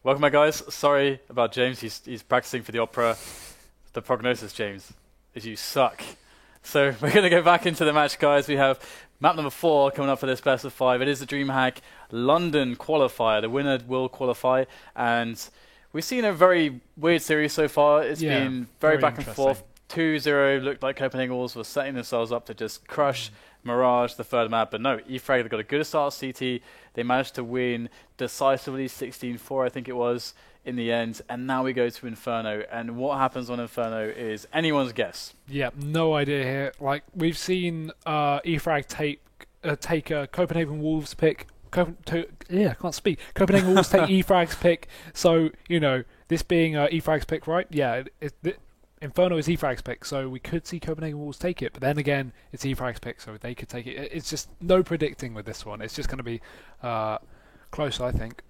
Welcome back, guys. Sorry about James. He's practicing for the opera. The prognosis, James, is you suck. So we're going to go back into the match, guys. We have map number 4 coming up for this best of 5. It is the DreamHack London qualifier. The winner will qualify, and we've seen a very weird series so far. It's been very back and forth. 2-0 looked like Copenhagen Wolves were setting themselves up to just crush Mirage, the third map, but no, eFrag, they got a good start at CT. They managed to win decisively 16-4, I think it was, in the end, and now we go to Inferno, and what happens on Inferno is anyone's guess. Yeah, no idea here. Like, we've seen eFrag take a Copenhagen Wolves pick. I can't speak. Copenhagen Wolves take eFrag's pick, so, you know, this being eFrag's pick, right? Yeah, Inferno is eFrag's pick, so we could see Copenhagen Wolves take it, but then again, it's eFrag's pick, so they could take it. It's just no predicting with this one. It's just going to be close, I think.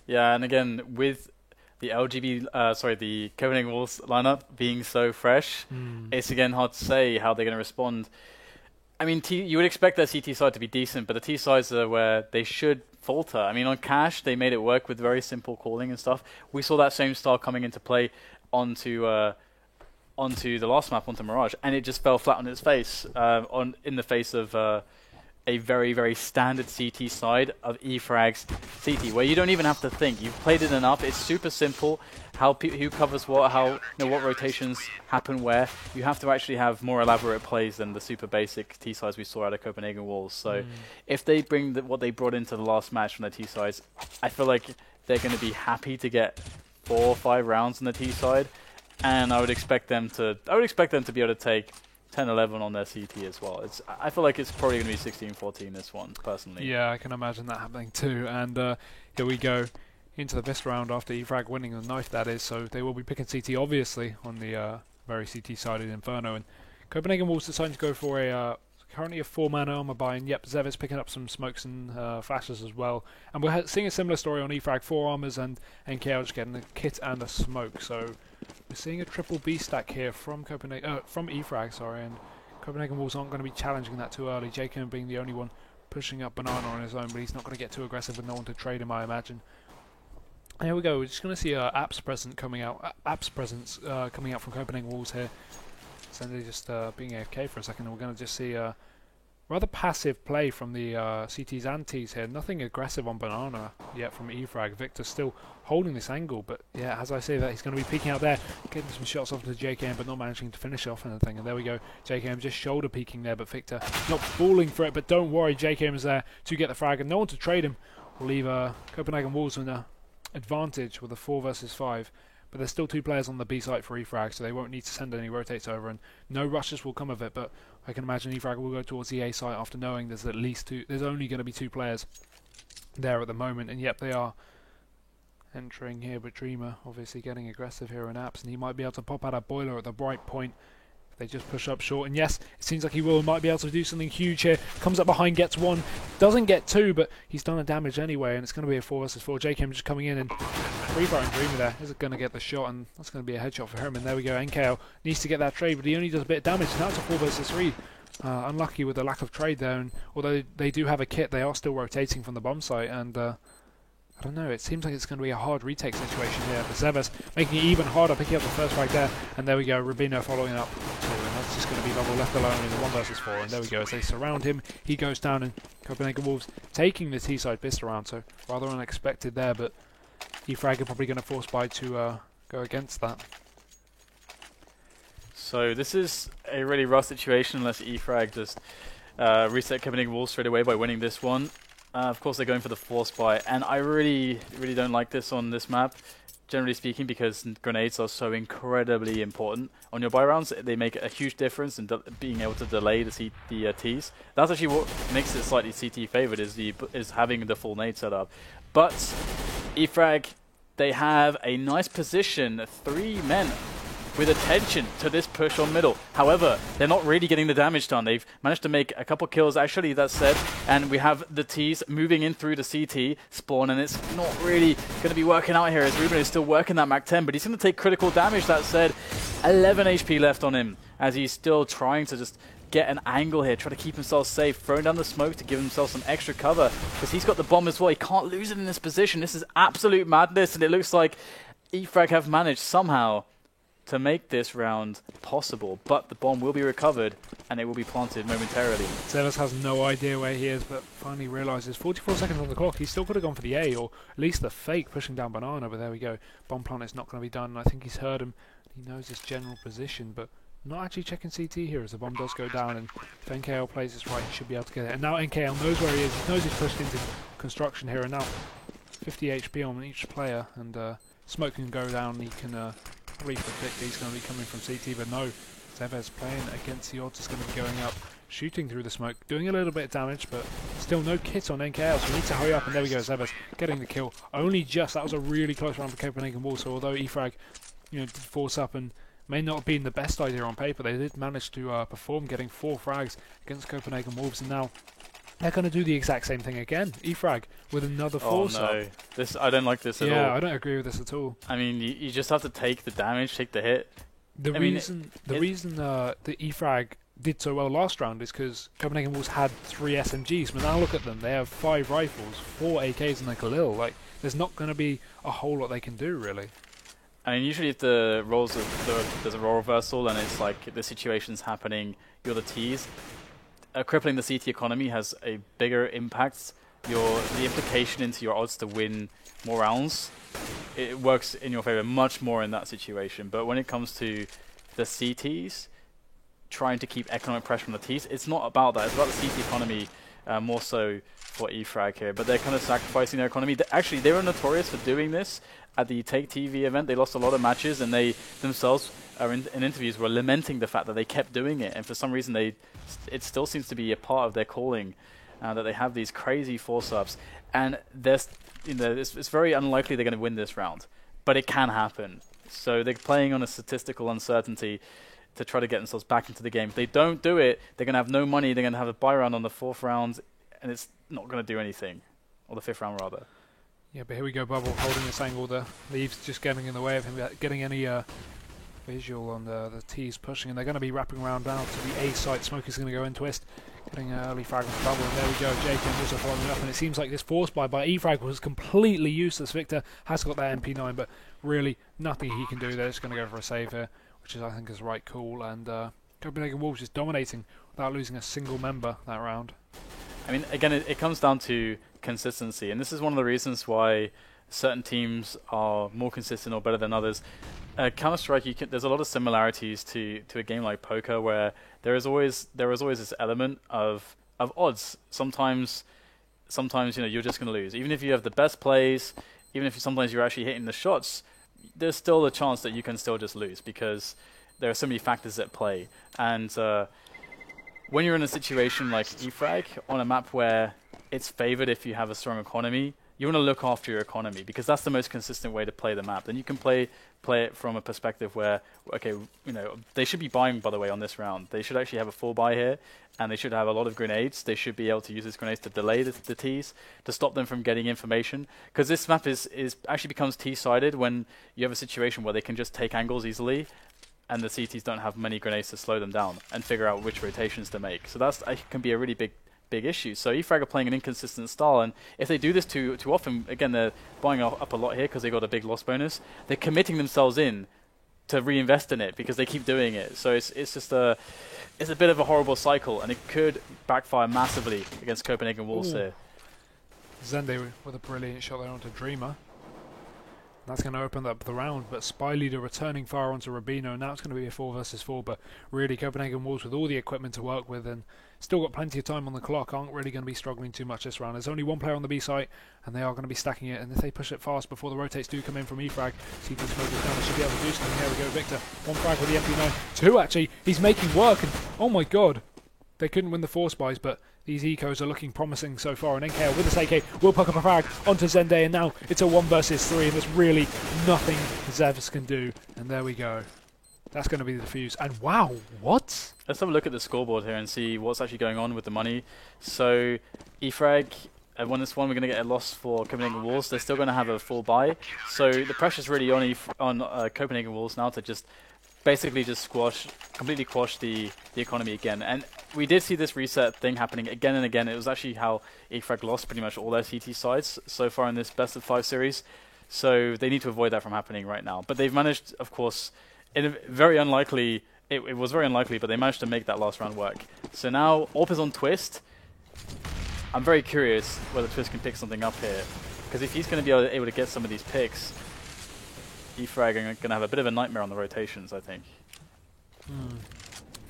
Yeah, and again, with the the Copenhagen Wolves lineup being so fresh, it's again hard to say how they're going to respond. I mean, you would expect their CT side to be decent, but the T sides are where they should falter. I mean, on Cash, they made it work with very simple calling and stuff. We saw that same style coming into play onto the last map, onto Mirage, and it just fell flat on its face in the face of a very, very standard CT side of eFrag's CT, where you don't even have to think. You've played it enough. It's super simple. Who covers what, what rotations happen where. You have to actually have more elaborate plays than the super basic T sides we saw out of Copenhagen Wolves. So if they bring what they brought into the last match from the T sides, I feel like they're going to be happy to get 4 or 5 rounds on the T side. And I would expect them to be able to take 10-11 on their CT as well. I feel like it's probably going to be 16-14 this one, personally. Yeah, I can imagine that happening too. And here we go into the best round after eFrag winning the knife, that is. So they will be picking CT, obviously, on the very CT-sided Inferno. And Copenhagen Wolves deciding to go for currently a 4-man armor buy, and yep, Zev is picking up some smokes and flashes as well. And we're seeing a similar story on eFrag, 4 armors and NKL just getting a kit and a smoke. So we're seeing a triple B stack here from from eFrag, sorry, and Copenhagen Wolves aren't going to be challenging that too early. JKM being the only one pushing up Banana on his own, but he's not going to get too aggressive with no one to trade him, I imagine. And here we go. We're just going to see Apps presence coming out from Copenhagen Wolves here. Essentially just being AFK for a second, and we're going to just see rather passive play from the CTs and Ts here. Nothing aggressive on Banana yet from eFrag. Victor still holding this angle, but yeah, as I say that, he's going to be peeking out there, getting some shots off to JKM, but not managing to finish off anything. And there we go. JKM just shoulder peeking there, but Victor not falling for it. But don't worry, JKM is there to get the frag, and no one to trade him. We'll leave Copenhagen Wolves in an advantage with a 4 versus 5. But there's still 2 players on the B site for eFrag, so they won't need to send any rotates over, and no rushes will come of it. But I can imagine eFrag will go towards the A site after knowing there's at least 2. There's only going to be 2 players there at the moment, and yep, they are entering here. But Dreamer obviously getting aggressive here in Apps, and he might be able to pop out a boiler at the right point. They just push up short, and yes, it seems like he might be able to do something huge here. Comes up behind, gets 1, doesn't get 2, but he's done a damage anyway, and it's going to be a 4 versus 4. JKM just coming in and free-firing Dreamer there. Is going to get the shot, and that's going to be a headshot for him. And there we go. NKL needs to get that trade, but he only does a bit of damage. Now it's a 4 versus 3. Unlucky with the lack of trade there, and although they do have a kit, they are still rotating from the bomb site, and I don't know, it seems like it's going to be a hard retake situation here for Zevas, making it even harder, picking up the first right there, and there we go, Rubino following up, and that's just going to be Lovell left alone in the 1 versus 4, and there we go, as they surround him, he goes down, and Copenhagen Wolves taking the T-side pist around, so rather unexpected there, but eFrag are probably going to force buy to go against that. So this is a really rough situation unless eFrag just reset Copenhagen Wolves straight away by winning this one. Of course, they're going for the force buy, and I really don't like this on this map, generally speaking, because grenades are so incredibly important. On your buy rounds, they make a huge difference in being able to delay the Ts. That's actually what makes it slightly CT favored, is having the full nade set up. But eFrag, they have a nice position, 3 men with attention to this push on middle. However, they're not really getting the damage done. They've managed to make a couple kills, actually, that said, and we have the Ts moving in through the CT spawn, and it's not really going to be working out here, as Ruben is still working that Mac 10, but he's going to take critical damage, that said. 11 HP left on him, as he's still trying to just get an angle here, try to keep himself safe, throwing down the smoke to give himself some extra cover, because he's got the bomb as well. He can't lose it in this position. This is absolute madness, and it looks like eFrag have managed somehow to make this round possible, but the bomb will be recovered and it will be planted momentarily. Zephyrz has no idea where he is, but finally realises 44 seconds on the clock. He still could have gone for the A, or at least the fake, pushing down Banana, but there we go. Bomb plant is not going to be done. I think he's heard him. He knows his general position, but not actually checking CT here as the bomb does go down, and if NKL plays this right, he should be able to get it. And now NKL knows where he is. He knows he's pushed into construction here, and now 50 HP on each player, and smoke can go down. He can probably predict he's going to be coming from CT, but no. Zephyrz playing against the odds is going to be going up, shooting through the smoke, doing a little bit of damage, but still no kit on NKL, so we need to hurry up. And there we go, Zephyrz getting the kill. Only just. That was a really close round for Copenhagen Wolves, so although eFrag did force up and may not have been the best idea on paper, they did manage to perform, getting 4 frags against Copenhagen Wolves, and now they're going to do the exact same thing again. eFrag with another force up. No. I don't like this at all. Yeah, I don't agree with this at all. I mean, you just have to take the damage, take the hit. The reason the eFrag did so well last round is because Copenhagen Wolves had 3 SMGs, but now look at them. They have 5 rifles, 4 AKs, and a Khalil. Like, there's not going to be a whole lot they can do, really. I mean, usually if the roles there's a role reversal and it's like the situation's happening, you're the T's. Crippling the CT economy has a bigger impact. The implication into your odds to win more rounds, it works in your favor much more in that situation. But when it comes to the CTs, trying to keep economic pressure on the T's, it's not about that. It's about the CT economy more so for eFrag here. But they're kind of sacrificing their economy. Actually, they were notorious for doing this at the Take TV event. They lost a lot of matches, and they themselves in interviews were lamenting the fact that they kept doing it. And for some reason, it still seems to be a part of their calling that they have these crazy force-ups. And it's very unlikely they're going to win this round, but it can happen. So they're playing on a statistical uncertainty to try to get themselves back into the game. If they don't do it, they're going to have no money. They're going to have a buy round on the 4th round, and it's not going to do anything. Or the 5th round, rather. Yeah, but here we go, Bubble holding this angle. The leaves just getting in the way of him getting any visual on the T's pushing, and they're going to be wrapping around down to the A site. Smoke is going to go in twist, getting an early frag with Bubble, and there we go. JKM also following up, and it seems like this force buy by eFrag was completely useless. Victor has got that MP9, but really nothing he can do. They're just going to go for a save here, which is, I think, is right call. And Copenhagen Wolves just dominating without losing a single member that round. I mean, again, it comes down to consistency, and this is one of the reasons why certain teams are more consistent or better than others. Counter-Strike, there's a lot of similarities to a game like poker, where there is always this element of odds. Sometimes you're just going to lose, even if you have the best plays, even if sometimes you're actually hitting the shots. There's still a chance that you can still just lose because there are so many factors at play. And when you're in a situation like eFrag on a map where it's favored if you have a strong economy, you want to look after your economy because that's the most consistent way to play the map. Then you can play it from a perspective where, okay, they should be buying, by the way, on this round. They should actually have a full buy here, and they should have a lot of grenades. They should be able to use these grenades to delay the T's, to stop them from getting information. Because this map is actually becomes T-sided when you have a situation where they can just take angles easily, and the CTs don't have many grenades to slow them down and figure out which rotations to make. So that can be a really big issue. So eFrag are playing an inconsistent style, and if they do this too often, again, they're buying up a lot here because they got a big loss bonus. They're committing themselves in to reinvest in it because they keep doing it. So it's just a bit of a horrible cycle, and it could backfire massively against Copenhagen Wolves here. Zende with a brilliant shot there onto Dreamer. That's going to open up the round, but Spy Leader returning far onto Rubino. Now it's going to be a 4 versus 4, but really Copenhagen Wolves with all the equipment to work with and still got plenty of time on the clock, aren't really going to be struggling too much this round. There's only one player on the B site, and they are going to be stacking it, and if they push it fast before the rotates do come in from eFrag, CT Smoke is down, they should be able to do something. There we go, Victor. 1 frag with the MP9. 2 actually, he's making work, and oh my god. They couldn't win the force buys, but these ecos are looking promising so far. And NKL with this AK will puck up a frag onto Zende, and now it's a 1 versus 3, and there's really nothing Zephyrz can do. And there we go. That's going to be the fuse. And wow, what? Let's have a look at the scoreboard here and see what's actually going on with the money. So eFrag, won this one, we're going to get a loss for Copenhagen Wolves. They're still going to have a full buy. So the pressure's really on Copenhagen Wolves now to just basically just completely quash the economy again. And we did see this reset thing happening again and again. It was actually how eFrag lost pretty much all their CT sides so far in this best of 5 series. So they need to avoid that from happening right now. But they've managed, of course, in a very unlikely, it was very unlikely, but they managed to make that last round work. So now AWP is on Twist. I'm very curious whether Twist can pick something up here. Because if he's going to be able to get some of these picks, eFrag are going to have a bit of a nightmare on the rotations, I think.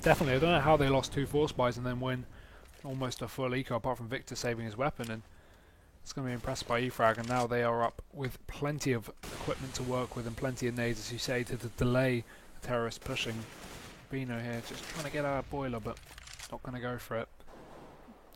Definitely. I don't know how they lost 2 Force Buys and then win almost a full eco, apart from Victor saving his weapon. And it's going to be impressed by eFrag, and now they are up with plenty of equipment to work with and plenty of nades, as you say, to delay the terrorists pushing. Bino here just trying to get out of Boiler, but not going to go for it.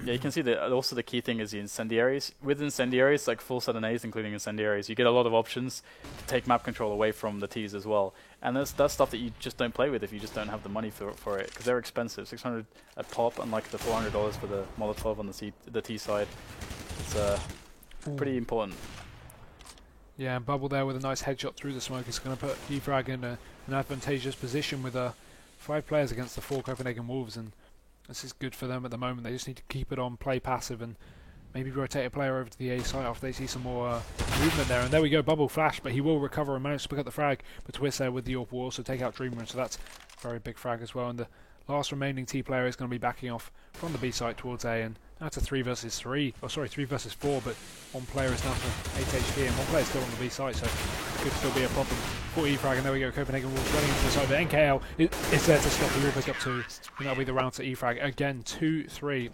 Yeah, you can see that also the key thing is the incendiaries. With incendiaries, like full set of nades, including incendiaries, you get a lot of options to take map control away from the Ts as well. And that's stuff that you just don't play with if you just don't have the money for it, because they're expensive. 600 a pop, unlike the $400 for the Molotov on the T side. It's pretty important. Yeah, and Bubble there with a nice headshot through the smoke is going to put eFrag in an advantageous position with 5 players against the 4 Copenhagen Wolves, and this is good for them at the moment. They just need to keep it on, play passive, and maybe rotate a player over to the A site after they see some more movement there. And there we go, Bubble flash, but he will recover and manage to pick up the frag. But Twist there with the AWP will also take out Dreamer, so that's a very big frag as well. And the last remaining T player is going to be backing off from the B site towards A, and that's a 3 versus 3, or sorry, 3 versus 4, but one player is down to 8 HP and one player is still on the B site, so it could still be a problem for eFrag. And there we go, Copenhagen Wolves running into the side, but NKL is there to stop. He will pick up 2, and that'll be the round to eFrag. Again, 2-3.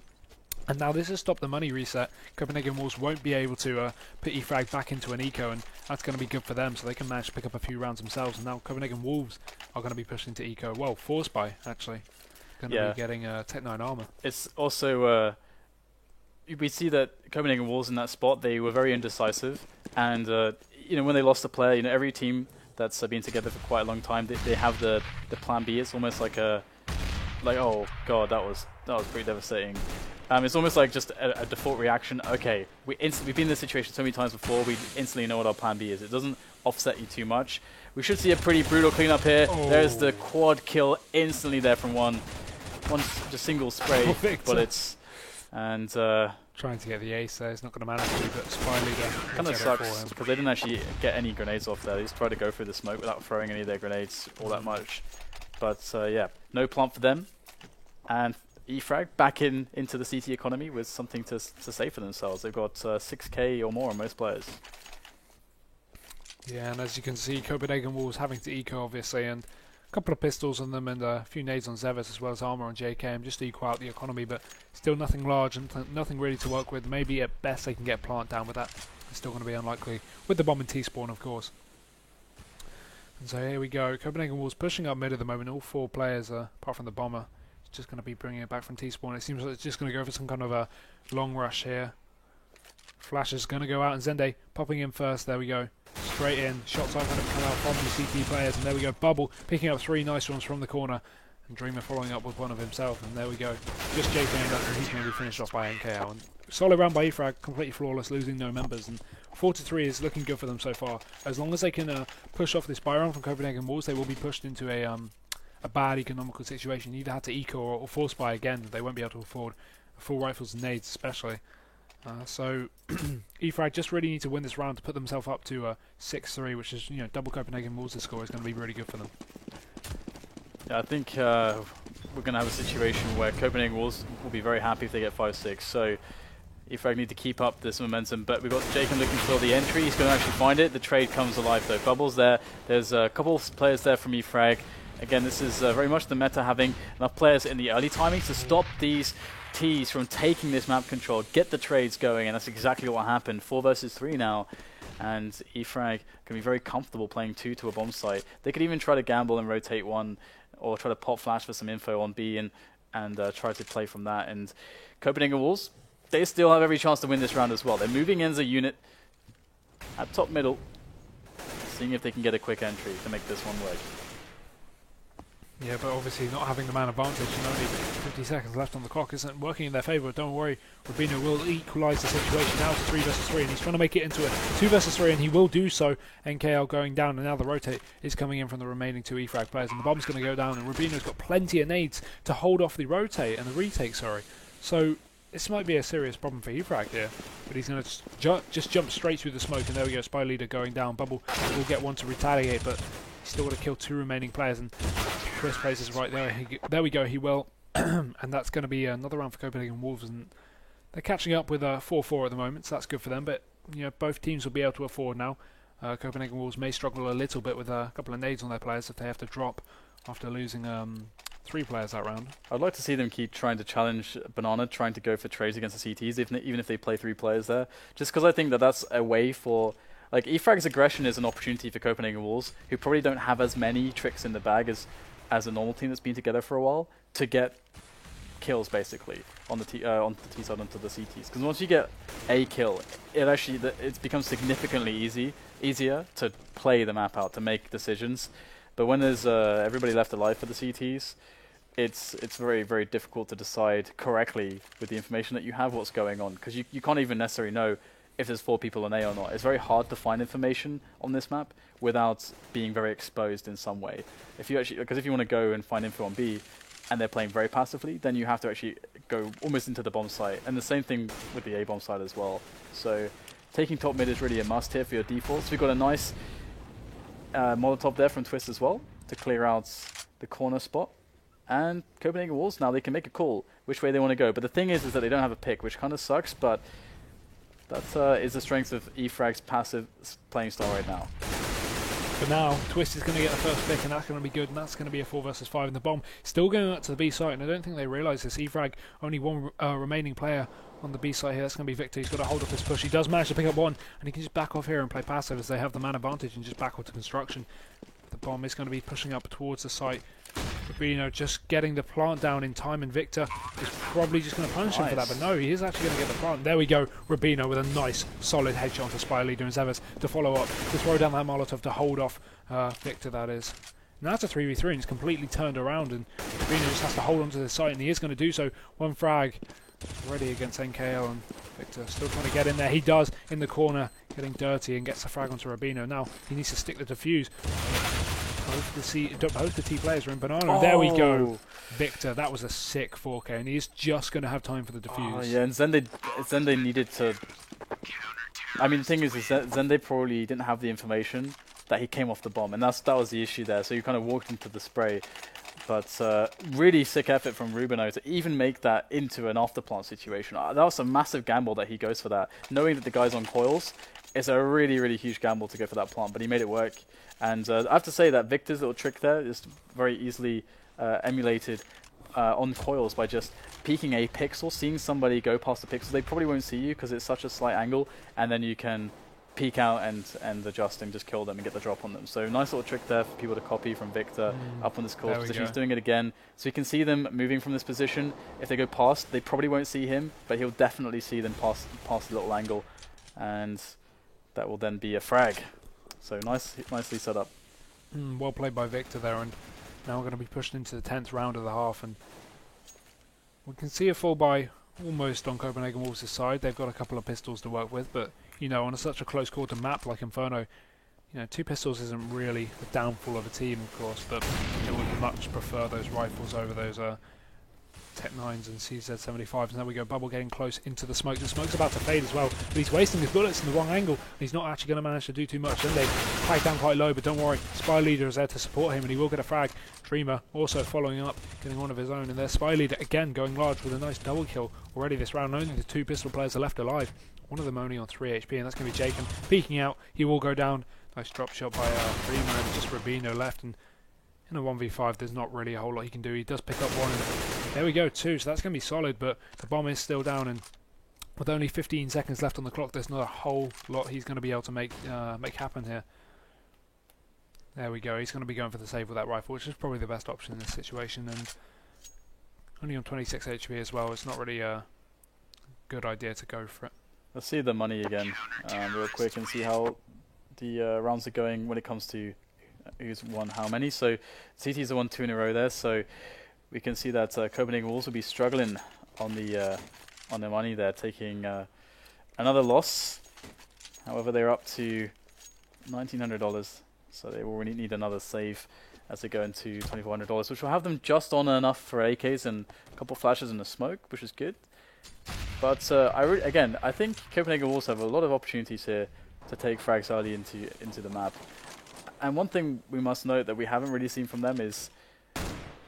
And now this has stopped the money reset. Copenhagen Wolves won't be able to put eFrag back into an eco, and that's going to be good for them, so they can manage to pick up a few rounds themselves. And now Copenhagen Wolves are going to be pushing to eco. Well, Force Buy, actually. Going to be getting Tech 9 armor. It's also... we see that Copenhagen Wolves in that spot, they were very indecisive. And, when they lost a player, every team that's been together for quite a long time, they have the plan B. It's almost like oh, God, that was pretty devastating. It's almost like just a default reaction. Okay, we've been in this situation so many times before, we instantly know what our plan B is. It doesn't offset you too much. We should see a pretty brutal cleanup here. Oh. There's the quad kill instantly there from one just single spray bullets. And trying to get the ace there, it's not going to manage to, but Spy Leader kind of sucks because they didn't actually get any grenades off there. They just tried to go through the smoke without throwing any of their grenades all that much. But yeah, no plant for them. And eFrag back into the CT economy with something to say for themselves. They've got 6k or more on most players. Yeah, and as you can see, Copenhagen Wolves having to eco obviously, and a couple of pistols on them and a few nades on Zevis as well as armor on JKM just to equal out the economy, but still nothing large and nothing really to work with. Maybe at best they can get plant down with that. It's still going to be unlikely with the bomb and T-spawn, of course. And so here we go. Copenhagen Wolves pushing up mid at the moment. All 4 players, apart from the bomber, just going to be bringing it back from T-spawn. It seems like it's just going to go for some kind of a long rush here. Flash is going to go out, and Zende popping in first. There we go. Straight in. Shots are going to come out from the CT players, and there we go. Bubble picking up 3 nice ones from the corner, and Dreamer following up with one of himself, and there we go. Just JKM left, and he's going to be finished off by NKL. And solid round by eFrag, completely flawless, losing no members, and 4-3 is looking good for them so far. As long as they can push off this buy round from Copenhagen Wolves, they will be pushed into a bad economical situation. You either have to eco or force buy again. They won't be able to afford full rifles and nades, especially. So eFrag just really need to win this round to put themselves up to 6-3, which is double Copenhagen Wolves' score is going to be really good for them. Yeah, I think we're going to have a situation where Copenhagen Wolves will be very happy if they get 5-6. So eFrag need to keep up this momentum, but we've got Jacob looking for the entry. He's going to actually find it. The trade comes alive though. Bubbles there. There's a couple of players there from eFrag. Again, this is very much the meta, having enough players in the early timings to stop these Ts from taking this map control, get the trades going, and that's exactly what happened. 4 versus 3 now, and eFrag can be very comfortable playing 2 to a bomb site. They could even try to gamble and rotate 1, or try to pop flash for some info on B and try to play from that. And Copenhagen Wolves, they still have every chance to win this round as well. They're moving in as a unit at top middle, seeing if they can get a quick entry to make this one work. Yeah, but obviously not having the man advantage and only 50 seconds left on the clock isn't working in their favour. Don't worry, Rubino will equalise the situation. Now it's 3 versus 3 and he's trying to make it into a 2 versus 3 and he will do so. NKL going down and now the rotate is coming in from the remaining 2 EFrag players and the bomb's going to go down and Rubino's got plenty of nades to hold off the rotate and the retake, sorry. So this might be a serious problem for EFrag here, but he's going to just jump straight through the smoke and there we go, Spy Leader going down. Bubble will get one to retaliate, but he's still got to kill 2 remaining players and Twist places right there. There we go, he will. And that's going to be another round for Copenhagen Wolves. And they're catching up with 4-4 at the moment, so that's good for them. But you know, both teams will be able to afford now. Copenhagen Wolves may struggle a little bit with a couple of nades on their players if they have to drop after losing 3 players that round. I'd like to see them keep trying to challenge Banana, trying to go for trades against the CTs, even if they play 3 players there. Just because I think that that's a way for... Like, EFrag's aggression is an opportunity for Copenhagen Wolves, who probably don't have as many tricks in the bag as a normal team that's been together for a while, to get kills basically on the T side onto the CTs. Because once you get a kill, it becomes significantly easier to play the map out, to make decisions. But when there's everybody left alive for the CTs, it's very, very difficult to decide correctly with the information that you have what's going on, because you can't even necessarily know if there's 4 people on A or not. It's very hard to find information on this map without being very exposed in some way. Because if you want to go and find info on B and they're playing very passively, then you have to actually go almost into the bomb site. And the same thing with the A bomb site as well. So taking top mid is really a must here for your defaults. We've got a nice Molotov there from Twist as well to clear out the corner spot. And Copenhagen Wolves, now they can make a call which way they want to go. But the thing is that they don't have a pick, which kind of sucks, but that is the strength of EFrag's passive playing style right now. But now, Twist is going to get the first pick, and that's going to be good, and that's going to be a 4 versus 5. And the bomb still going up to the B site, and I don't think they realise this. EFrag, only 1 remaining player on the B site here. That's going to be Victor. He's got to hold up his push. He does manage to pick up 1, and he can just back off here and play passive as they have the man advantage and just back off to construction. The bomb is going to be pushing up towards the site. Rubino just getting the plant down in time, and Victor is probably just going to punish him for that, but no, he is actually going to get the plant. There we go, Rubino with a nice solid headshot to Spy Leader and Zevers to follow up, to throw down that Molotov to hold off Victor, that is. Now it's a 3v3 and it's completely turned around, and Rubino just has to hold on to the site, and he is going to do so. 1 frag ready against NKL, and Victor still trying to get in there. He does in the corner, getting dirty, and gets the frag onto Rubino. Now he needs to stick the defuse. Both the T players are in Banana. Oh. There we go. Victor, that was a sick 4K, and he's just going to have time for the defuse. Oh, yeah, and Zende needed to... I mean, the thing is Zende probably didn't have the information that he came off the bomb, and that was the issue there. So you kind of walked into the spray. But really sick effort from Rubino to even make that into an after-plant situation. That was a massive gamble that he goes for that. Knowing that the guy's on coils, it's a really, really huge gamble to go for that plant, but he made it work. And I have to say that Victor's little trick there is very easily emulated on coils by just peeking a pixel, seeing somebody go past the pixel. They probably won't see you because it's such a slight angle, and then you can peek out and adjust and just kill them and get the drop on them. So nice little trick there for people to copy from Victor up on this coils position. He's doing it again. So you can see them moving from this position. If they go past, they probably won't see him, but he'll definitely see them past the little angle. And that will then be a frag. So nicely set up. Well played by Victor there, and now we're going to be pushed into the 10th round of the half, and we can see a fall by almost on Copenhagen Wolves' side. They've got a couple of pistols to work with, but you know, on such a close quarter map like Inferno, you know, 2 pistols isn't really the downfall of a team, of course, but you know, would much prefer those rifles over those Tech 9s and CZ75s. And there we go, Bubble getting close into the smoke. The smoke's about to fade as well, but he's wasting his bullets in the wrong angle. He's not actually going to manage to do too much. Then they pack down quite low, but don't worry, Spy Leader is there to support him, and he will get a frag. Dreamer also following up, getting one of his own, and there's Spy Leader again going large with a nice double kill already this round. Only the 2 pistol players are left alive. One of them only on 3 HP, and that's going to be Jacob peeking out. He will go down. Nice drop shot by Dreamer, and just Rubino left. And in a 1v5, there's not really a whole lot he can do. He does pick up 1, and there we go, 2. So that's going to be solid, but the bomb is still down, and with only 15 seconds left on the clock, there's not a whole lot he's going to be able to make happen here. There we go. He's going to be going for the save with that rifle, which is probably the best option in this situation, and only on 26 HP as well. It's not really a good idea to go for it. Let's see the money again real quick and see how the rounds are going when it comes to who's won how many. So CT's won 2 in a row there. So we can see that Copenhagen Wolves will be struggling on their money there, taking another loss. However, they're up to $1,900, so they will need another save as they go into $2,400, which will have them just on enough for AKs and a couple flashes and a smoke, which is good. But I think Copenhagen Wolves have a lot of opportunities here to take frags early into the map. And one thing we must note that we haven't really seen from them is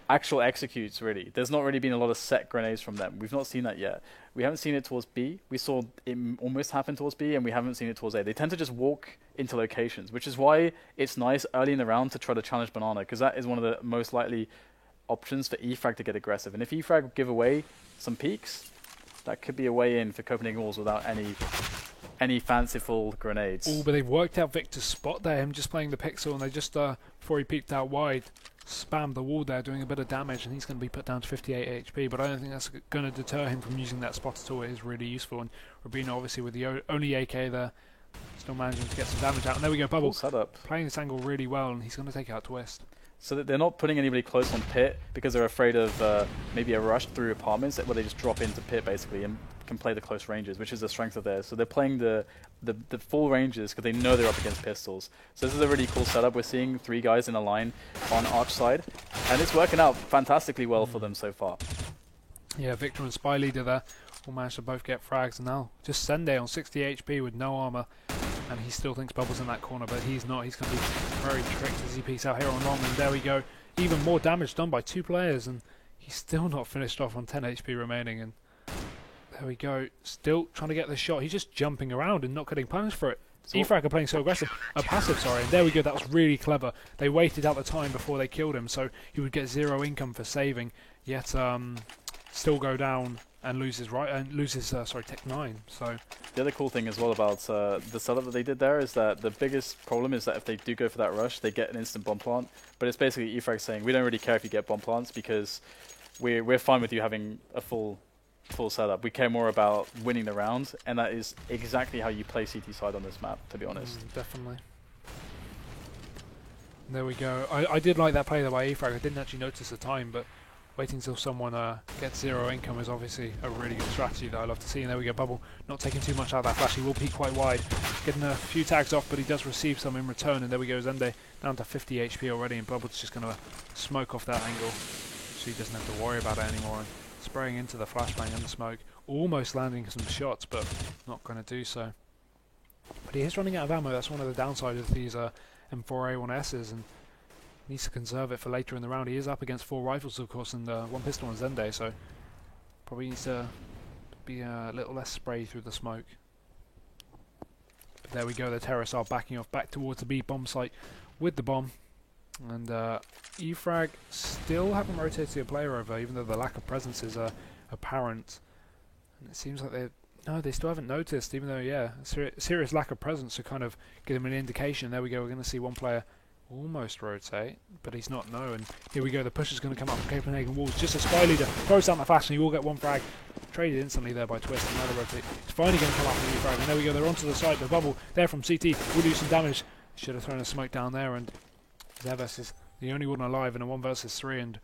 actual executes, really. There's not really been a lot of set grenades from them. We've not seen that yet. We haven't seen it towards B. We saw it almost happen towards B, and we haven't seen it towards A. They tend to just walk into locations, which is why it's nice early in the round to try to challenge Banana, because that is one of the most likely options for eFrag to get aggressive. And if eFrag give away some peaks, that could be a way in for Copenhagen Wolves without any fanciful grenades. Oh, but they've worked out Victor's spot there, him just playing the pixel, and they just, before he peeked out wide, spammed the wall there, doing a bit of damage, and he's going to be put down to 58 HP, but I don't think that's going to deter him from using that spot at all. It is really useful, and Rubino obviously with the only AK there, still managing to get some damage out. And there we go, Bubble, cool setup. Playing this angle really well, and he's going to take out Twist. So that they're not putting anybody close on pit because they're afraid of maybe a rush through apartments where they just drop into pit basically and can play the close ranges, which is the strength of theirs. So they're playing the full ranges because they know they're up against pistols. So this is a really cool setup. We're seeing 3 guys in a line on Arch side, and it's working out fantastically well for them so far. Yeah, Victor and Spy Leader there will manage to both get frags, and now just Sende on 60 HP with no armor. And he still thinks Bubble's in that corner, but he's not. He's going to be very tricked as he peeks out here on Rom, and there we go. Even more damage done by 2 players, and he's still not finished off on 10 HP remaining. And there we go. Still trying to get the shot. He's just jumping around and not getting punished for it. So eFrag are playing so aggressive. Passive, sorry. And there we go. That was really clever. They waited out the time before they killed him, so he would get 0 income for saving, yet still go down and loses Tech 9. So the other cool thing as well about the setup that they did there is that the biggest problem is that if they do go for that rush, they get an instant bomb plant. But it's basically eFrag saying we don't really care if you get bomb plants because we're fine with you having a full setup. We care more about winning the round, and that is exactly how you play CT side on this map, to be honest. Definitely. There we go. I did like that play there by eFrag. I didn't actually notice the time, but waiting until someone gets 0 income is obviously a really good strategy that I love to see. And there we go, Bubble not taking too much out of that flash. He will peek quite wide, getting a few tags off, but he does receive some in return. And there we go, Zende down to 50 HP already, and Bubble's just going to smoke off that angle, so he doesn't have to worry about it anymore. And spraying into the flashbang and the smoke, almost landing some shots, but not going to do so. But he is running out of ammo. That's one of the downsides of these M4A1Ss, and needs to conserve it for later in the round. He is up against 4 rifles, of course, and 1 pistol on Zende, so probably needs to be a little less spray through the smoke. But there we go, the terrorists are backing off back towards the B bomb site with the bomb. And eFrag still haven't rotated a player over, even though the lack of presence is apparent. And it seems like they still haven't noticed, even though, yeah, a serious lack of presence to kind of give them an indication. There we go, we're going to see 1 player almost rotate, but he's not, no. And here we go, the push is going to come up from Copenhagen Wolves. Just a Spy Leader throws down the flash, and he will get 1 frag. Traded instantly there by Twist. Another rotate. It's finally going to come up from eFrag. And there we go, they're onto the side. The Bubble there from CT will do some damage. Should have thrown a smoke down there, and Zeves is the only one alive in a 1 versus 3, and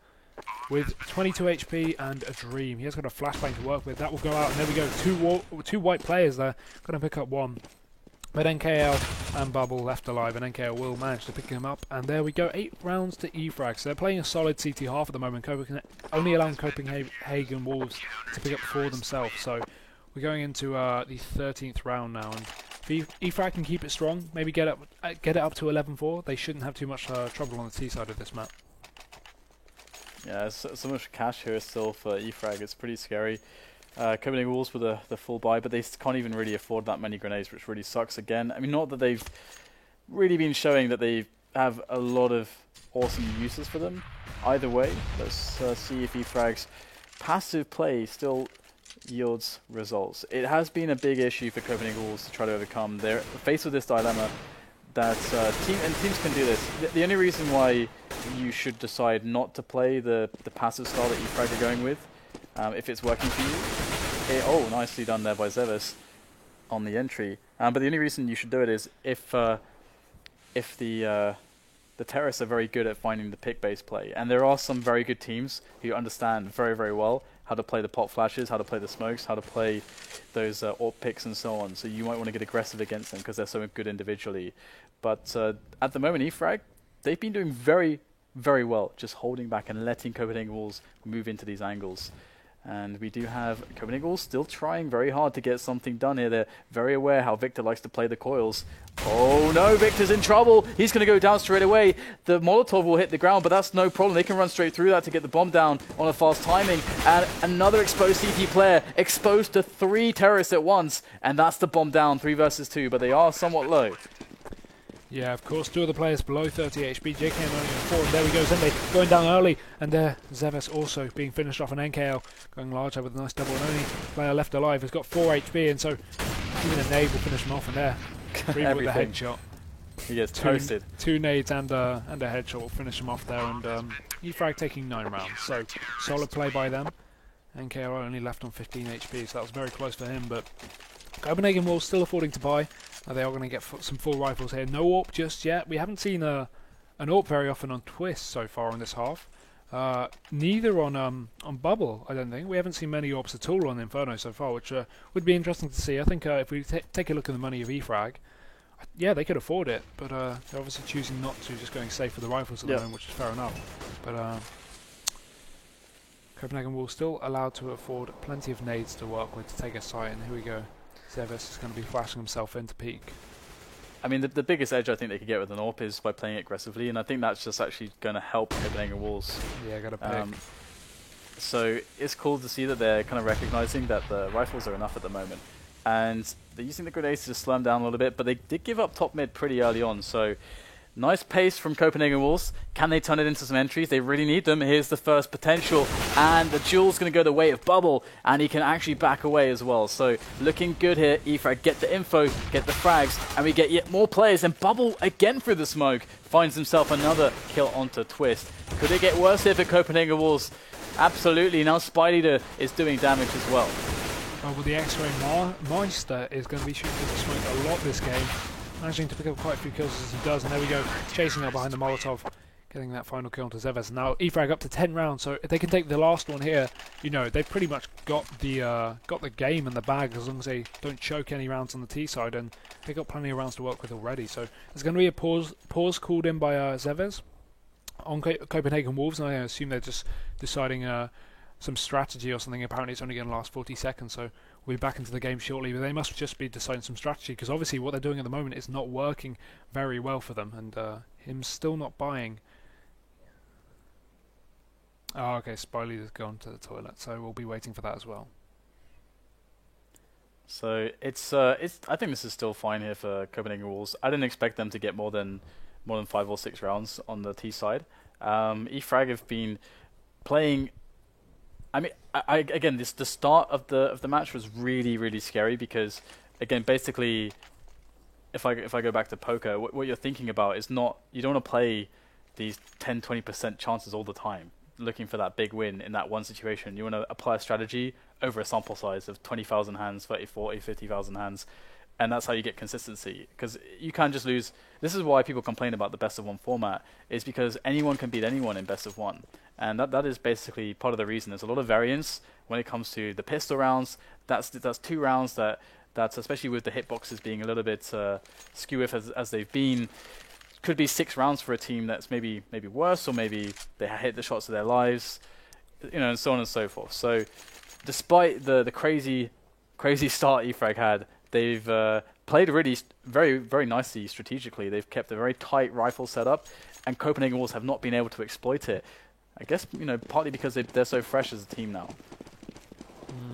with 22 HP and a Dream, he has got a flashbang to work with. That will go out, and there we go, 2 white players there, going to pick up 1. But NKL and Bubble left alive, and NKL will manage to pick him up. And there we go, 8 rounds to eFrag. So they're playing a solid CT half at the moment, only allowing Copenhagen Wolves to pick up 4 themselves. So we're going into the 13th round now, and if eFrag can keep it strong, maybe get it up to 11-4, they shouldn't have too much trouble on the T side of this map. Yeah, so much cash here still for eFrag. It's pretty scary. Copenhagen Wolves with the full buy, but they can't even really afford that many grenades, which really sucks again. I mean, not that they've really been showing that they have a lot of awesome uses for them. Either way, let's see if eFrag's passive play still yields results. It has been a big issue for Copenhagen Wolves to try to overcome. They're faced with this dilemma that teams can do this. The only reason why you should decide not to play the passive style that eFrag are going with, if it's working for you. Oh, nicely done there by Zeves on the entry. But the only reason you should do it is if the the Terrorists are very good at finding the pick-based play, and there are some very good teams who understand very, very well how to play the pop flashes, how to play the smokes, how to play those AWP picks and so on. So you might want to get aggressive against them because they're so good individually. But at the moment, eFrag, they've been doing very, very well, just holding back and letting Copenhagen Wolves move into these angles. And we do have Copenhagen Wolves still trying very hard to get something done here. They're very aware how Victor likes to play the coils. Oh no, Victor's in trouble. He's going to go down straight away. The Molotov will hit the ground, but that's no problem. They can run straight through that to get the bomb down on a fast timing. And another exposed CT player, exposed to 3 terrorists at once. And that's the bomb down, 3 versus 2, but they are somewhat low. Yeah, of course, 2 of the players below 30 HP. JKM only on 4, and there we go, Zende going down early, and there Zeves also being finished off, an NKL going larger with a nice double, and only player left alive has got 4 HP, and so even a nade will finish him off, and there, 3 with the headshot. He gets toasted. 2 nades and a headshot will finish him off there, and eFrag taking 9 rounds, so solid play by them. NKL only left on 15 HP, so that was very close for him, but Copenhagen Wolves still affording to buy. They are going to get some full rifles here. No AWP just yet. We haven't seen an AWP very often on Twist so far in this half. Neither on Bubble, I don't think. We haven't seen many AWPs at all on Inferno so far, which would be interesting to see. I think if we take a look at the money of eFrag, yeah, they could afford it, but they're obviously choosing not to, just going safe for the rifles at the moment, which is fair enough. But Copenhagen Wolves still allowed to afford plenty of nades to work with to take a site, and here we go. Zeves is going to be flashing himself into peak. I mean, the biggest edge I think they could get with an AWP is by playing aggressively, and I think that's just actually going to help Copenhagen Wolves. Yeah, got a pick. So it's cool to see that they're kind of recognizing that the rifles are enough at the moment. And they're using the grenades to just slow them down a little bit, but they did give up top mid pretty early on, so nice pace from Copenhagen Wolves. Can they turn it into some entries? They really need them. Here's the first potential, and the Duel's going to go the way of Bubble, and he can actually back away as well. So looking good here. eFrag get the info, get the frags, and we get yet more players. And Bubble again through the smoke finds himself another kill onto Twist. Could it get worse here for Copenhagen Wolves? Absolutely. Now Spyleader is doing damage as well. Well, the X-Ray Meister is going to be shooting through the smoke a lot this game. Managing to pick up quite a few kills as he does, and there we go, chasing up behind the Molotov, getting that final kill onto Zeves. Now eFrag up to 10 rounds, so if they can take the last one here, you know, they've pretty much got the game in the bag as long as they don't choke any rounds on the T side, and they've got plenty of rounds to work with already. So there's going to be a pause called in by Zeves on Copenhagen Wolves, and I assume they're just deciding some strategy or something. Apparently it's only going to last 40 seconds, so we'll be back into the game shortly, but they must just be deciding some strategy, because obviously what they're doing at the moment is not working very well for them, and him still not buying. Oh, okay, Spyleader's gone to the toilet, so we'll be waiting for that as well. So it's I think this is still fine here for Copenhagen Wolves. I didn't expect them to get more than 5 or 6 rounds on the T side. eFrag have been playing. I mean, again, the start of the match was really, really scary, because, again, basically, if I go back to poker, what you're thinking about is not, you don't want to play these 10-20% chances all the time, looking for that big win in that one situation. You want to apply a strategy over a sample size of 20,000 hands, 30, 40, 50,000 hands, and that's how you get consistency, because you can't just lose. This is why people complain about the best of one format, is because anyone can beat anyone in best of one. And that is basically part of the reason. There's a lot of variance when it comes to the pistol rounds. That's 2 rounds that's especially with the hitboxes being a little bit skew as they've been, could be 6 rounds for a team that's maybe worse, or maybe they hit the shots of their lives, you know, and so on and so forth. So despite the crazy start eFrag had, they've played really very, very nicely strategically. They've kept a very tight rifle setup, and Copenhagen Wolves have not been able to exploit it. I guess, you know, partly because they're so fresh as a team now.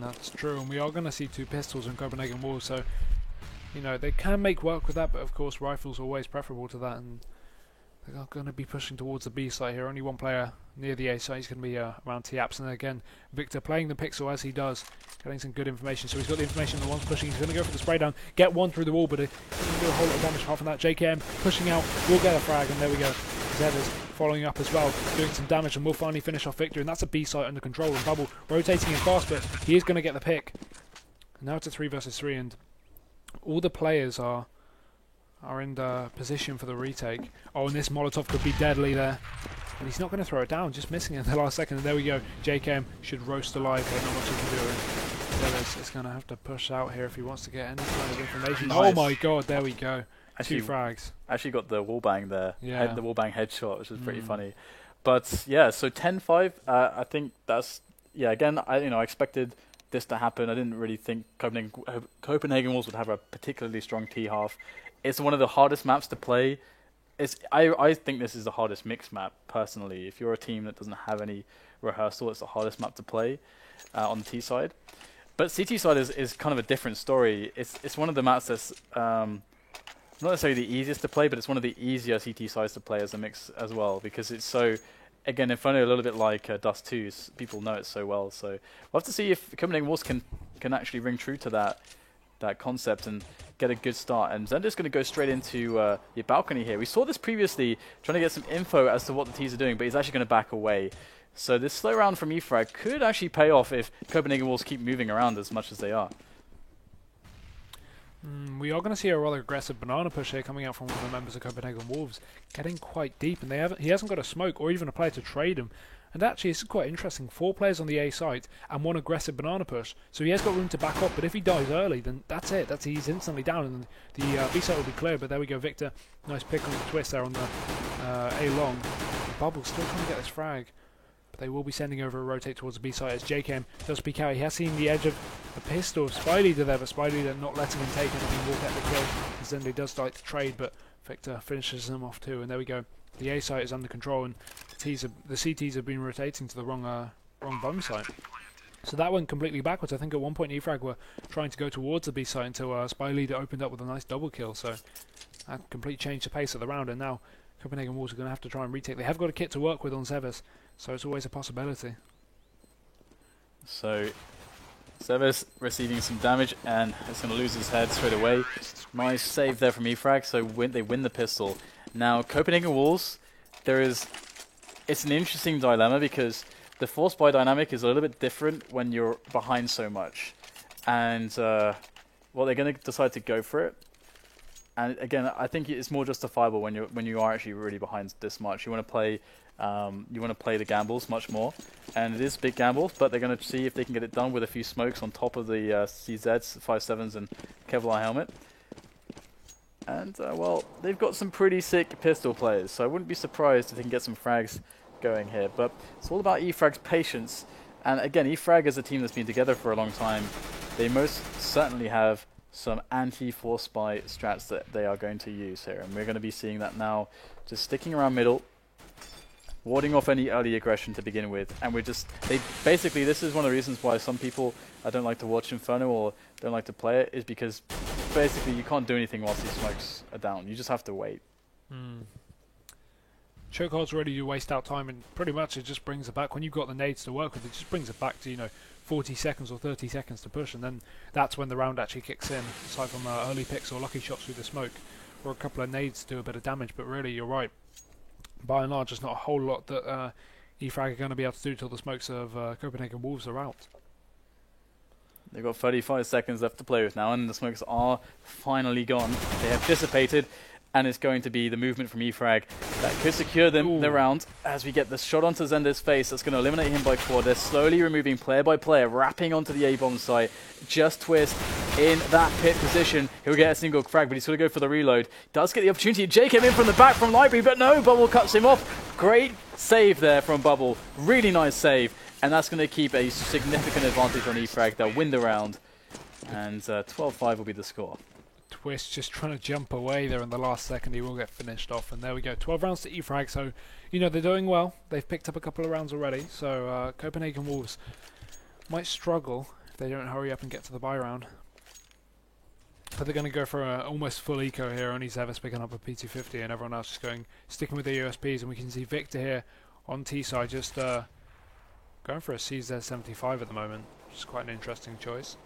That's true, and we are going to see 2 pistols in Copenhagen Wolves, so, you know, they can make work with that, but of course rifles are always preferable to that, and they are going to be pushing towards the B site here. Only one player near the A site. He's going to be around T-Apps, and again, Victor playing the pixel as he does, getting some good information. So he's got the information, the one's pushing, he's going to go for the spray down, get one through the wall, but he doesn't do a whole lot of damage apart from that. JKM pushing out, will get a frag, and there we go. Zeves following up as well, doing some damage, and we'll finally finish off Victor, and that's a B site under control, and Bubble rotating in fast, but he is going to get the pick. And now it's a 3 versus 3, and all the players are are in the position for the retake. Oh, and this Molotov could be deadly there. And he's not going to throw it down, just missing it in the last second. And there we go. JKM should roast alive, but not much he can do. And Zevis is going to have to push out here if he wants to get any kind of information. Nice. Oh my god, there we go. Actually, 2 frags. Actually got the wallbang there. Yeah. The wallbang headshot, which was pretty funny. But yeah, so 10-5, I think that's, yeah, again, I expected this to happen. I didn't really think Copenhagen Wolves would have a particularly strong T-half. It's one of the hardest maps to play. I think this is the hardest mixed map, personally. If you're a team that doesn't have any rehearsal, it's the hardest map to play on the T side. But CT side is kind of a different story. It's one of the maps that's not necessarily the easiest to play, but it's one of the easier CT sides to play as a mix as well, because it's so, again, Inferno a little bit like Dust 2. People know it so well. So we'll have to see if Copenhagen Wolves can actually ring true to that concept and get a good start. And Zender's going to go straight into your balcony here. We saw this previously, trying to get some info as to what the T's are doing, but he's actually going to back away. So this slow round from eFrag could actually pay off if Copenhagen Wolves keep moving around as much as they are. We are going to see a rather aggressive banana push here coming out from one of the members of Copenhagen Wolves, getting quite deep, and he hasn't got a smoke or even a player to trade him. And actually, it's quite interesting. 4 players on the A site and 1 aggressive banana push. So he has got room to back up, but if he dies early, then that's it. He's instantly down, and the B site will be clear. But there we go, Victor. Nice pick on the twist there on the A long. Bubble still trying to get this frag. But they will be sending over a rotate towards the B site as JKM does peek out. He has seen the edge of a pistol of Spyleader there, but Spyleader not letting him take it, and he will get the kill. As then he does like to trade, but Victor finishes him off too. And there we go. The A site is under control, and the CTs have been rotating to the wrong bomb site. So that went completely backwards. I think at one point eFrag were trying to go towards the B site until Spyleader opened up with a nice double kill. So that completely changed the pace of the round, and now Copenhagen Wolves are going to have to try and retake. They have got a kit to work with on Zevis, so it's always a possibility. So Zevis receiving some damage, and it's going to lose his head straight away. Nice save there from eFrag, so they win the pistol. Now, Copenhagen Wolves, it's an interesting dilemma because the force buy dynamic is a little bit different when you're behind so much. And, they're going to decide to go for it. And again, I think it's more justifiable when you are actually really behind this much. You want to play the gambles much more, and it is big gambles. But they're going to see if they can get it done with a few smokes on top of the CZs, 5.7s, and Kevlar helmet. And, they've got some pretty sick pistol players, so I wouldn't be surprised if they can get some frags going here. But it's all about eFrag's patience. And again, eFrag is a team that's been together for a long time. They most certainly have some anti-force spy strats that they are going to use here. And we're going to be seeing that now. Just sticking around middle, warding off any early aggression to begin with. And basically, this is one of the reasons why some people don't like to watch Inferno or don't like to play it, is because basically you can't do anything whilst these smokes are down. You just have to wait. Chokehold's ready to waste out time, and pretty much it just brings it back. When you've got the nades to work with, it just brings it back to 40 seconds or 30 seconds to push, and then that's when the round actually kicks in, aside from early picks or lucky shots through the smoke, or a couple of nades to do a bit of damage. But really, you're right. By and large, there's not a whole lot that eFrag are going to be able to do till the smokes of Copenhagen Wolves are out. They've got 35 seconds left to play with now, and the smokes are finally gone. They have dissipated, and it's going to be the movement from eFrag that could secure them the round as we get the shot onto Zender's face. That's going to eliminate him by quad. They're slowly removing player by player, wrapping onto the A-bomb site. Just Twist in that pit position. He'll get a single frag, but he's going to go for the reload. Does get the opportunity. Jake came in from the back from Library, but no, Bubble cuts him off. Great save there from Bubble. Really nice save. And that's going to keep a significant advantage on eFrag. They'll win the round. And 12-5 will be the score. Twist just trying to jump away there in the last second. He will get finished off. And there we go. 12 rounds to eFrag. So, they're doing well. They've picked up a couple of rounds already. So, Copenhagen Wolves might struggle if they don't hurry up and get to the buy round. But they're going to go for an almost full eco here. Only Zevis picking up a P250 and everyone else just sticking with their USPs. And we can see Victor here on T side just going for a CZ75 at the moment, which is quite an interesting choice.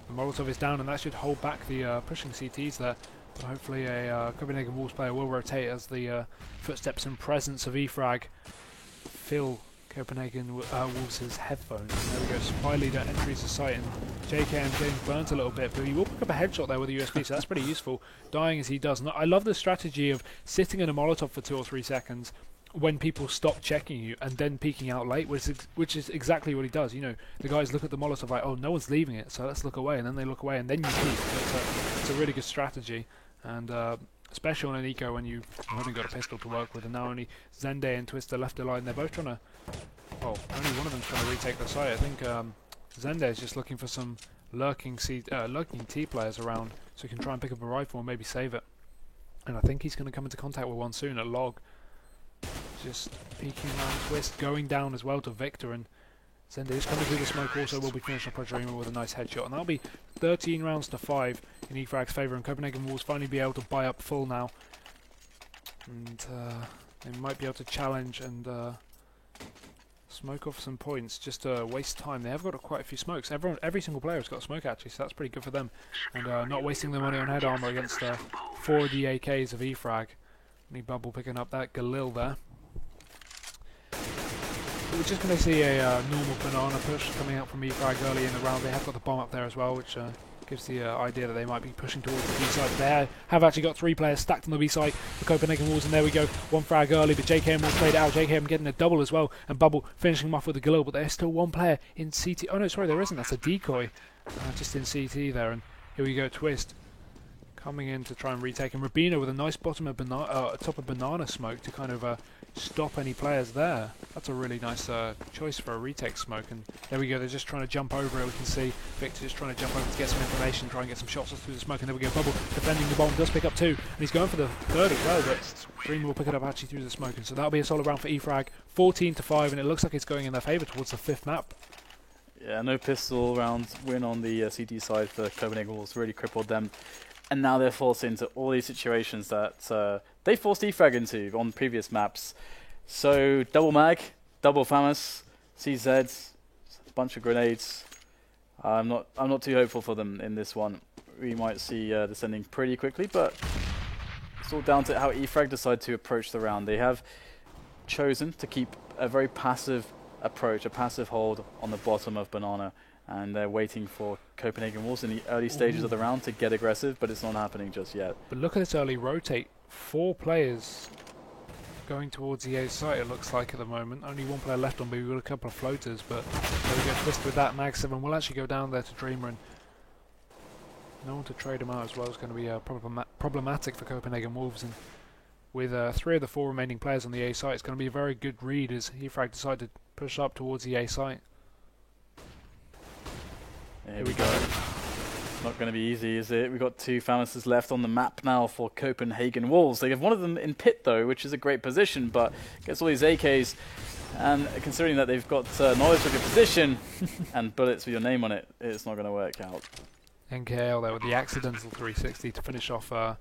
The Molotov is down, and that should hold back the pushing CTs there. But hopefully a Copenhagen Wolves player will rotate as the footsteps and presence of eFrag fill Copenhagen Wolves' headphones. There we go, Spy Leader entries the site, and JKM getting burnt a little bit, but he will pick up a headshot there with a USB, so that's pretty useful, dying as he does. And I love the strategy of sitting in a Molotov for 2 or 3 seconds when people stop checking you, and then peeking out late, which is exactly what he does. You know, the guys look at the Molotov like, oh, no one's leaving it, so let's look away, and then they look away, and then you peek. It's a really good strategy, and especially on an eco when you've only got a pistol to work with, and now only Zende and Twister left alive. They're both trying to, well, only one of them's trying to retake the site. I think Zende is just looking for some lurking T players around, so he can try and pick up a rifle and maybe save it. And I think he's going to come into contact with one soon at Log. Just peeking around Twist, going down as well to Victor, and Zende is coming through the smoke. Also will be finished off by Dreamer with a nice headshot, and that'll be 13 rounds to 5 in eFrag's favour, and Copenhagen Wolves finally be able to buy up full now, and they might be able to challenge and smoke off some points just to waste time. They have got quite a few smokes. Every single player has got a smoke actually, so that's pretty good for them, and not wasting their money on head armour against 4 of the AKs of eFrag. Need Bubble picking up that Galil there. We're just going to see a normal banana push coming out from eFrag early in the round. They have got the bomb up there as well, which gives the idea that they might be pushing towards the B side. They have actually got 3 players stacked on the B side for Copenhagen Wolves, and there we go. 1 frag early, but JKM will played out. JKM getting a double as well, and Bubble finishing him off with a Galil, but there's still 1 player in CT. Oh no, sorry, there isn't. That's a decoy just in CT there, and here we go, Twist coming in to try and retake, and Rubino with a nice bottom of top of banana smoke to kind of stop any players there. That's a really nice choice for a retake smoke, and there we go, they're just trying to jump over it. We can see Victor just trying to jump over to get some information, try and get some shots through the smoke, and there we go, Bubble defending the bomb, does pick up 2, and he's going for the 3rd as well, but Dreamer will pick it up actually through the smoke, and so that'll be a solid round for eFrag, 14 to 5, and it looks like it's going in their favour towards the 5th map. Yeah, no pistol round win on the CT side for Copenhagen Wolves, really crippled them. And now they're forced into all these situations that they forced eFrag into on previous maps. So double mag, double FAMAS, CZ, a bunch of grenades. I'm not too hopeful for them in this one. We might see descending pretty quickly, but it's all down to how eFrag decide to approach the round. They have chosen to keep a very passive approach, a passive hold on the bottom of Banana, and they're waiting for Copenhagen Wolves in the early stages of the round to get aggressive, but it's not happening just yet. But look at this early rotate. 4 players going towards the A site, it looks like at the moment. Only 1 player left on B. We've got a couple of floaters, but there we go, Twist with that. Mag 7 will actually go down there to Dreamer, and no one to trade him out as well is going to be problematic for Copenhagen Wolves. And with 3 of the 4 remaining players on the A site, it's going to be a very good read as eFrag decided to push up towards the A site. Here we go. Not going to be easy, is it? We've got 2 FAMASes left on the map now for Copenhagen Wolves. They have one of them in pit though, which is a great position, but gets all these AKs, and considering that they've got knowledge of your position and bullets with your name on it, it's not going to work out. NKL there with the accidental 360 to finish off Dende,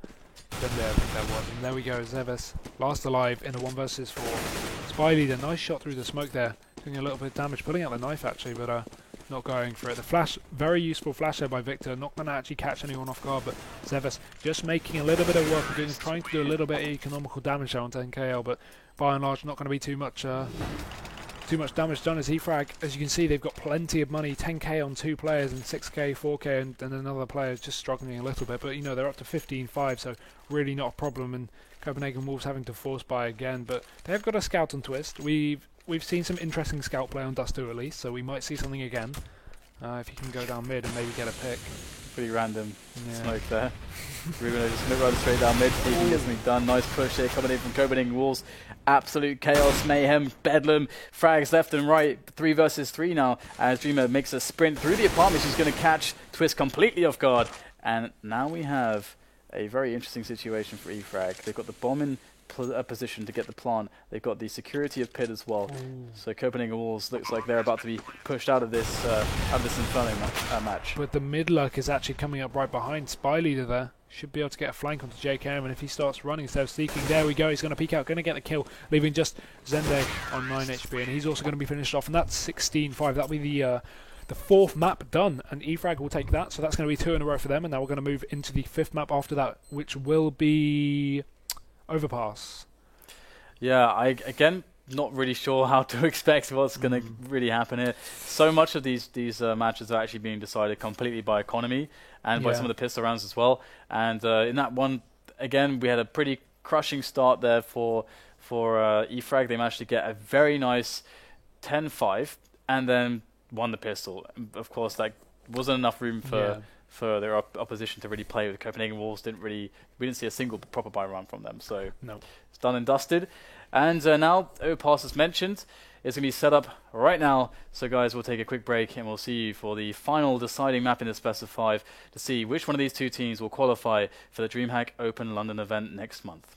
I think that was. And there we go, Zeves, last alive in a 1 versus 4. Spy Leader, nice shot through the smoke there, doing a little bit of damage, pulling out the knife actually, but not going for it. The flash, very useful flash there by Victor, not going to actually catch anyone off guard, but Zeves just making a little bit of work of trying to do a little bit of economical damage there onto NKL, but by and large not going to be too much damage done as eFrag. As you can see, they've got plenty of money, 10k on 2 players and 6k, 4k, and another player just struggling a little bit, but you know, they're up to 15-5, so really not a problem, and Copenhagen Wolves having to force buy again, but they have got a scout on Twist. We've seen some interesting scout play on Duster at least, so we might see something again. If you can go down mid and maybe get a pick. Pretty random smoke there. Rubino just runs straight down mid, see if he can get something done. Nice push here coming in from Copenhagen Wolves. Absolute chaos, mayhem, bedlam, frags left and right. 3 versus 3 now as Dreamer makes a sprint through the apartment. She's going to catch Twist completely off guard. And now we have a very interesting situation for eFrag. They've got the bomb in position to get the plant. They've got the security of pit as well. So Copenhagen Wolves looks like they're about to be pushed out of this Inferno match. But the mid luck is actually coming up right behind Spy Leader there. Should be able to get a flank onto JKM, and if he starts running instead of sneaking, there we go, he's going to peek out, going to get the kill, leaving just Zende on 9 HP, and he's also going to be finished off, and that's 16-5. That'll be the 4th map done, and eFrag will take that, so that's going to be 2 in a row for them, and now we're going to move into the 5th map after that, which will be Overpass. Yeah, again, not really sure how to expect what's going to really happen here. So much of these matches are actually being decided completely by economy and by some of the pistol rounds as well. And in that one, again, we had a pretty crushing start there for eFrag. They managed to get a very nice 10-5 and then won the pistol. Of course, that wasn't enough room for their opposition to really play with. Copenhagen Wolves. We didn't see a single proper buy run from them. So it's done and dusted. And now, Overpass, as mentioned, is going to be set up right now. So guys, we'll take a quick break and we'll see you for the final deciding map in this best of 5 to see which one of these two teams will qualify for the DreamHack Open London event next month.